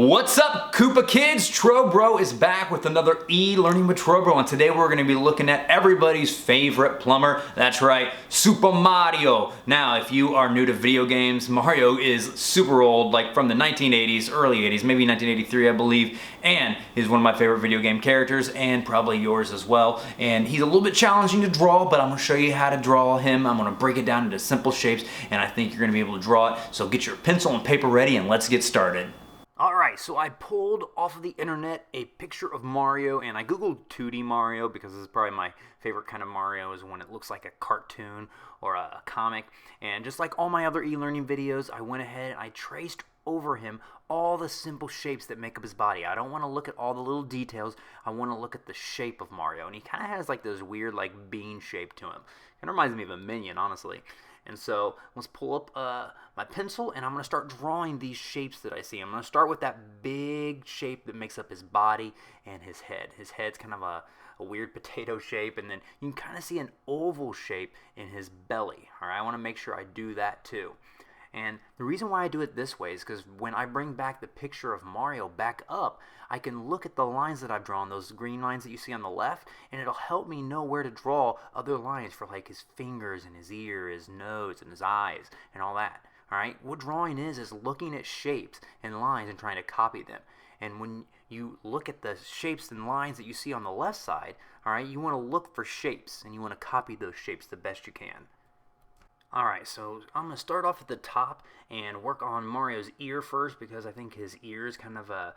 What's up, Koopa kids? Trowbro is back with another e-learning with Trowbro, and today we're going to be looking at everybody's favorite plumber. That's right, Super Mario. Now, if you are new to video games, Mario is super old, like from the 1980s, early 80s, maybe 1983, I believe, and he's one of my favorite video game characters, and probably yours as well. And he's a little bit challenging to draw, but I'm going to show you how to draw him. I'm going to break it down into simple shapes, and I think you're going to be able to draw it. So get your pencil and paper ready, and let's get started. Alright, so I pulled off of the internet a picture of Mario, and I googled 2D Mario because this is probably my favorite kind of Mario, is when it looks like a cartoon or a comic. And just like all my other e-learning videos, I went ahead and I traced over him all the simple shapes that make up his body. I don't want to look at all the little details, I want to look at the shape of Mario. And he kind of has like this weird like bean shape to him. It reminds me of a minion, honestly. And so let's pull up my pencil, and I'm going to start drawing these shapes that I see. I'm going to start with that big shape that makes up his body and his head. His head's kind of a weird potato shape, and then you can kind of see an oval shape in his belly. All right, I want to make sure I do that too. And the reason why I do it this way is because when I bring back the picture of Mario back up, I can look at the lines that I've drawn, those green lines that you see on the left, and it'll help me know where to draw other lines for like his fingers and his ear, his nose, and his eyes, and all that. Alright, what drawing is looking at shapes and lines and trying to copy them. And when you look at the shapes and lines that you see on the left side, alright, you want to look for shapes, and you want to copy those shapes the best you can. Alright, so I'm going to start off at the top and work on Mario's ear first, because I think his ear is kind of a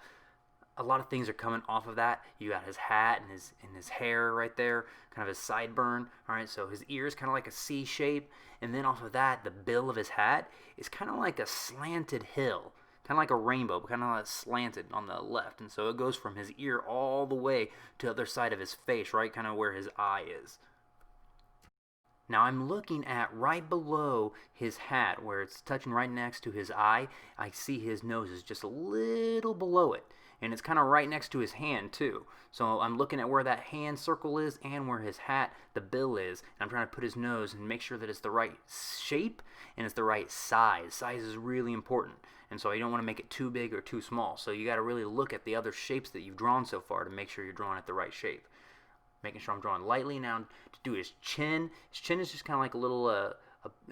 lot of things are coming off of that. You got his hat and his hair right there, kind of his sideburn. Alright, so his ear is kind of like a C shape, and then off of that, the bill of his hat is kind of like a slanted hill, kind of like a rainbow, but kind of like slanted on the left. And so it goes from his ear all the way to the other side of his face, right, kind of where his eye is. Now I'm looking at right below his hat, where it's touching right next to his eye. I see his nose is just a little below it, and it's kind of right next to his hand too. So I'm looking at where that hand circle is and where his hat, the bill is, and I'm trying to put his nose and make sure that it's the right shape and it's the right size. Size is really important, and so you don't want to make it too big or too small. So you got to really look at the other shapes that you've drawn so far to make sure you're drawing it the right shape. Making sure I'm drawing lightly. Now to do his chin. His chin is just kind of like a little a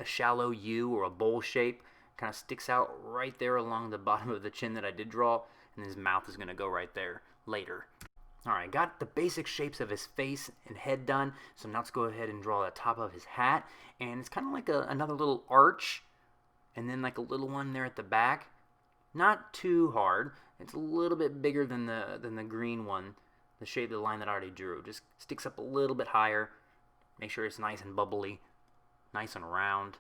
shallow U or a bowl shape. Kind of sticks out right there along the bottom of the chin that I did draw, and his mouth is going to go right there later. Alright, got the basic shapes of his face and head done, so now let's go ahead and draw the top of his hat, and it's kind of like another little arch, and then like a little one there at the back. Not too hard. It's a little bit bigger than the green one. The shape of the line that I already drew just sticks up a little bit higher. Make sure it's nice and bubbly, nice and round.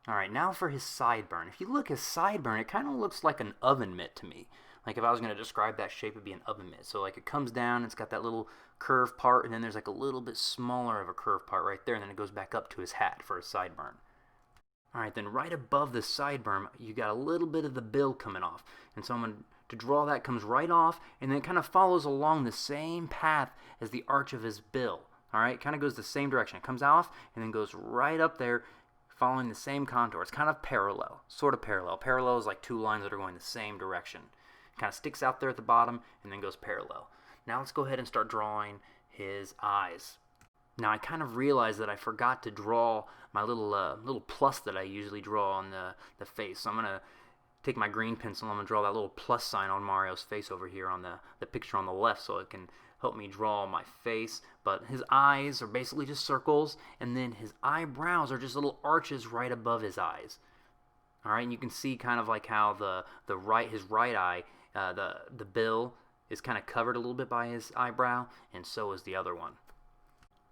Alright, now for his sideburn. If you look at his sideburn, it kind of looks like an oven mitt to me. Like if I was going to describe that shape, it would be an oven mitt. So like it comes down, it's got that little curved part, and then there's like a little bit smaller of a curved part right there, and then it goes back up to his hat for his sideburn. Alright, then right above the sideburn, you got a little bit of the bill coming off. And so I'm going to draw that, comes right off, and then it kind of follows along the same path as the arch of his bill. Alright, kind of goes the same direction. It comes off and then goes right up there, following the same contour. It's kind of parallel, sort of parallel. Parallel is like two lines that are going the same direction. It kind of sticks out there at the bottom and then goes parallel. Now let's go ahead and start drawing his eyes. Now I kind of realized that I forgot to draw my little plus that I usually draw on the face. So I'm going to take my green pencil, I'm going to draw that little plus sign on Mario's face over here on the picture on the left, so it can help me draw my face. But his eyes are basically just circles, and then his eyebrows are just little arches right above his eyes. Alright, and you can see kind of like how his right eye, the bill is kind of covered a little bit by his eyebrow, and so is the other one.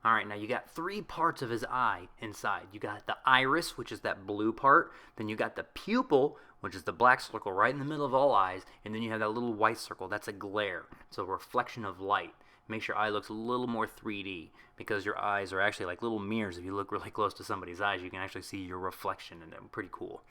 Alright, now you got three parts of his eye inside. You got the iris, which is that blue part. Then you got the pupil, which is the black circle right in the middle of all eyes. And then you have that little white circle. That's a glare. It's a reflection of light. Makes your eye looks a little more 3D, because your eyes are actually like little mirrors. If you look really close to somebody's eyes, you can actually see your reflection in them. Pretty cool.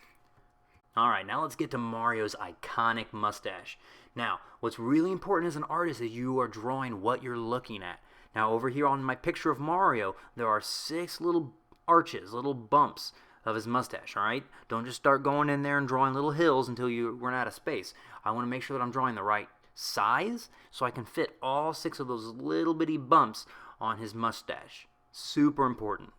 Alright, now let's get to Mario's iconic mustache. Now, what's really important as an artist is you are drawing what you're looking at. Now over here on my picture of Mario, there are 6 little arches, little bumps of his mustache, all right? Don't just start going in there and drawing little hills until you run out of space. I want to make sure that I'm drawing the right size so I can fit all 6 of those little bitty bumps on his mustache. Super important.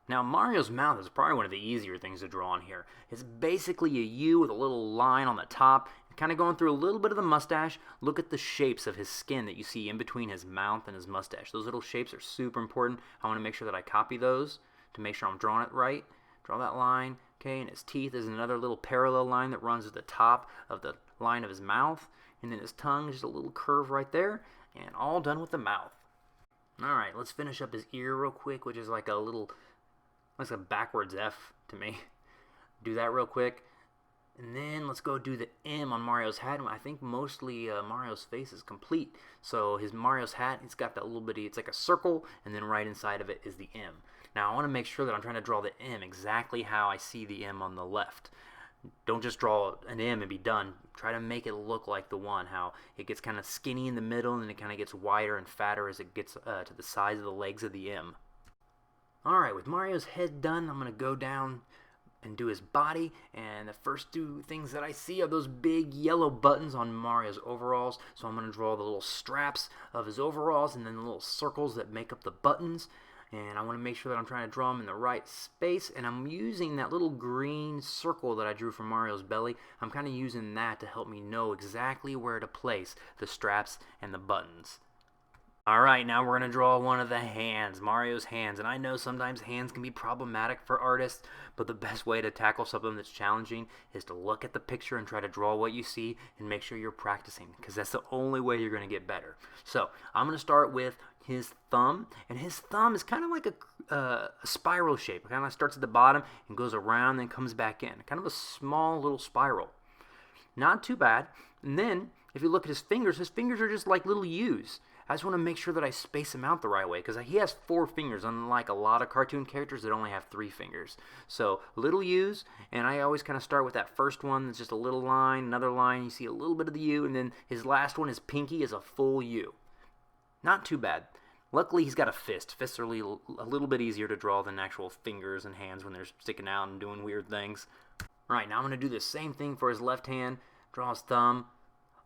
Now, Mario's mouth is probably one of the easier things to draw on here. It's basically a U with a little line on the top, kind of going through a little bit of the mustache. Look at the shapes of his skin that you see in between his mouth and his mustache. Those little shapes are super important. I want to make sure that I copy those to make sure I'm drawing it right. Draw that line, okay, and his teeth is another little parallel line that runs at the top of the line of his mouth, and then his tongue is just a little curve right there, and all done with the mouth. Alright, let's finish up his ear real quick, which is like a little, looks like a backwards F to me. Do that real quick. And then let's go do the M on Mario's hat. I think mostly Mario's face is complete. So Mario's hat, it's got that little bitty, it's like a circle, and then right inside of it is the M. Now I want to make sure that I'm trying to draw the M exactly how I see the M on the left. Don't just draw an M and be done. Try to make it look like the one, how it gets kind of skinny in the middle and then it kind of gets wider and fatter as it gets to the size of the legs of the M. Alright, with Mario's head done, I'm going to go down and do his body, and the first 2 things that I see are those big yellow buttons on Mario's overalls. So I'm going to draw the little straps of his overalls and then the little circles that make up the buttons. And I want to make sure that I'm trying to draw them in the right space, and I'm using that little green circle that I drew from Mario's belly. I'm kind of using that to help me know exactly where to place the straps and the buttons. Alright, now we're going to draw one of the hands, Mario's hands. And I know sometimes hands can be problematic for artists, but the best way to tackle something that's challenging is to look at the picture and try to draw what you see and make sure you're practicing, because that's the only way you're going to get better. So, I'm going to start with his thumb, and his thumb is kind of like a spiral shape. It kind of starts at the bottom and goes around and then comes back in. Kind of a small little spiral. Not too bad. And then, if you look at his fingers are just like little U's. I just want to make sure that I space him out the right way, because he has 4 fingers, unlike a lot of cartoon characters that only have 3 fingers. So, little U's, and I always kind of start with that first one that's just a little line, another line, you see a little bit of the U, and then his last one, his pinky, is a full U. Not too bad. Luckily, he's got a fist. Fists are a little bit easier to draw than actual fingers and hands when they're sticking out and doing weird things. Alright, now I'm going to do the same thing for his left hand. Draw his thumb.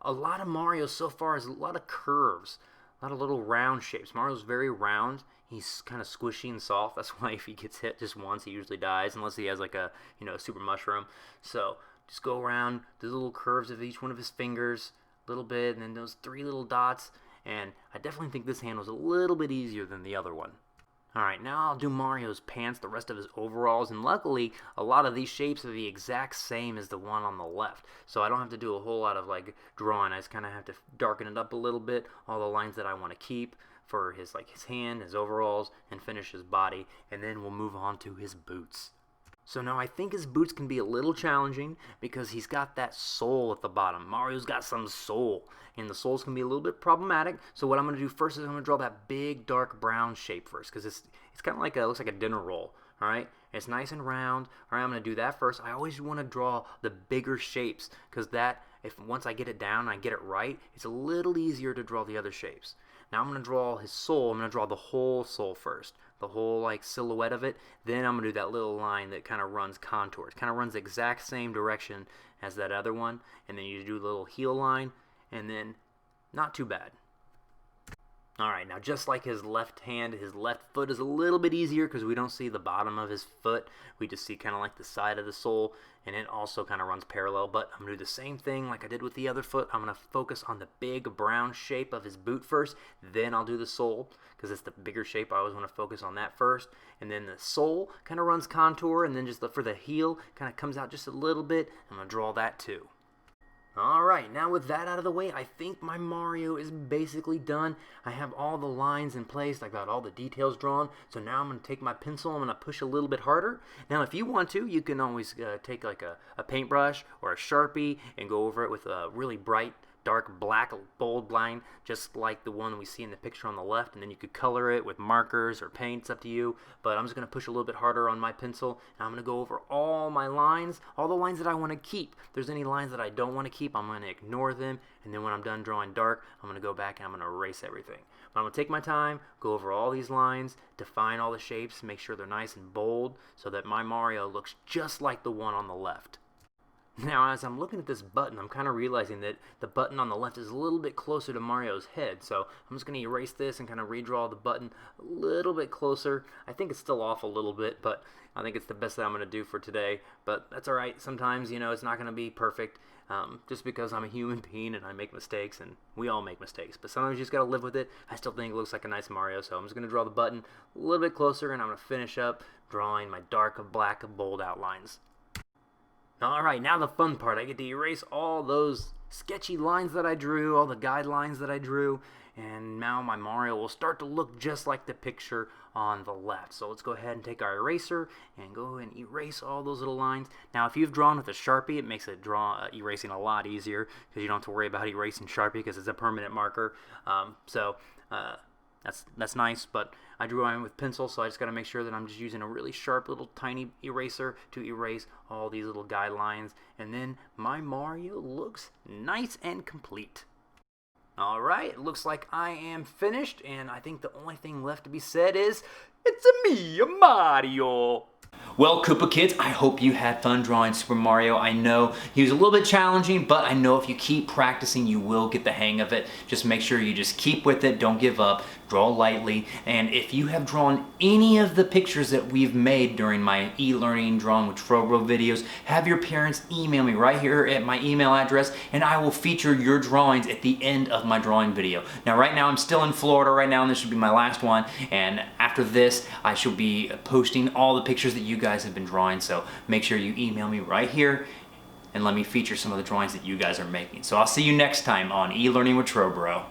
A lot of Mario so far is a lot of curves. A lot of little round shapes. Mario's very round. He's kind of squishy and soft. That's why if he gets hit just once, he usually dies, unless he has like a, a super mushroom. So just go around, do the little curves of each one of his fingers, a little bit, and then those 3 little dots. And I definitely think this hand was a little bit easier than the other one. Alright, now I'll do Mario's pants, the rest of his overalls, and luckily a lot of these shapes are the exact same as the one on the left. So I don't have to do a whole lot of like drawing. I just kind of have to darken it up a little bit, all the lines that I want to keep for his hand, his overalls, and finish his body, and then we'll move on to his boots. So now I think his boots can be a little challenging because he's got that sole at the bottom. Mario's got some sole, and the soles can be a little bit problematic. So what I'm going to do first is I'm going to draw that big dark brown shape first, because it's kind of like looks like a dinner roll. All right, it's nice and round. All right, I'm going to do that first. I always want to draw the bigger shapes, because once I get it down and I get it right, it's a little easier to draw the other shapes. Now I'm going to draw his sole. I'm going to draw the whole sole first, the whole like silhouette of it. Then I'm going to do that little line that kind of runs contours. Kind of runs the exact same direction as that other one. And then you do the little heel line, and then not too bad. Alright, now just like his left hand, his left foot is a little bit easier because we don't see the bottom of his foot. We just see kind of like the side of the sole, and it also kind of runs parallel. But I'm going to do the same thing like I did with the other foot. I'm going to focus on the big brown shape of his boot first, then I'll do the sole because it's the bigger shape. I always want to focus on that first. And then the sole kind of runs contour, and then just for the heel kind of comes out just a little bit. I'm going to draw that too. Alright, now with that out of the way, I think my Mario is basically done. I have all the lines in place, I've got all the details drawn, so now I'm going to take my pencil, I'm going to push a little bit harder. Now if you want to, you can always take like a paintbrush or a Sharpie and go over it with a really bright dark black bold line, just like the one we see in the picture on the left, and then you could color it with markers or paint. It's up to you, but I'm just going to push a little bit harder on my pencil, and I'm going to go over all my lines, all the lines that I want to keep. If there's any lines that I don't want to keep, I'm going to ignore them, and then when I'm done drawing dark, I'm going to go back and I'm going to erase everything. But I'm going to take my time, go over all these lines, define all the shapes, make sure they're nice and bold so that my Mario looks just like the one on the left. Now, as I'm looking at this button, I'm kind of realizing that the button on the left is a little bit closer to Mario's head, so I'm just going to erase this and kind of redraw the button a little bit closer. I think it's still off a little bit, but I think it's the best that I'm going to do for today, but that's alright. Sometimes, you know, it's not going to be perfect, just because I'm a human being and I make mistakes, and we all make mistakes, but sometimes you just got to live with it. I still think it looks like a nice Mario, so I'm just going to draw the button a little bit closer, and I'm going to finish up drawing my dark, black, bold outlines. Alright, now the fun part. I get to erase all those sketchy lines that I drew, all the guidelines that I drew, and now my Mario will start to look just like the picture on the left. So let's go ahead and take our eraser and go and erase all those little lines. Now, if you've drawn with a Sharpie, it makes erasing a lot easier because you don't have to worry about erasing Sharpie because it's a permanent marker. That's nice, but I drew mine with pencil, so I just got to make sure that I'm just using a really sharp little tiny eraser to erase all these little guidelines, and then my Mario looks nice and complete. Alright, it looks like I am finished, and I think the only thing left to be said is, it's a me, a Mario! Well, Koopa kids, I hope you had fun drawing Super Mario. I know he was a little bit challenging, but I know if you keep practicing, you will get the hang of it. Just make sure you just keep with it, don't give up, draw lightly. And if you have drawn any of the pictures that we've made during my e-learning drawing with Trowbro videos, have your parents email me right here at my email address, and I will feature your drawings at the end of my drawing video. Now, right now, I'm still in Florida right now, and this should be my last one. And after this, I shall be posting all the pictures that you guys have been drawing, so make sure you email me right here and let me feature some of the drawings that you guys are making. So I'll see you next time on E-Learning with Trowbro.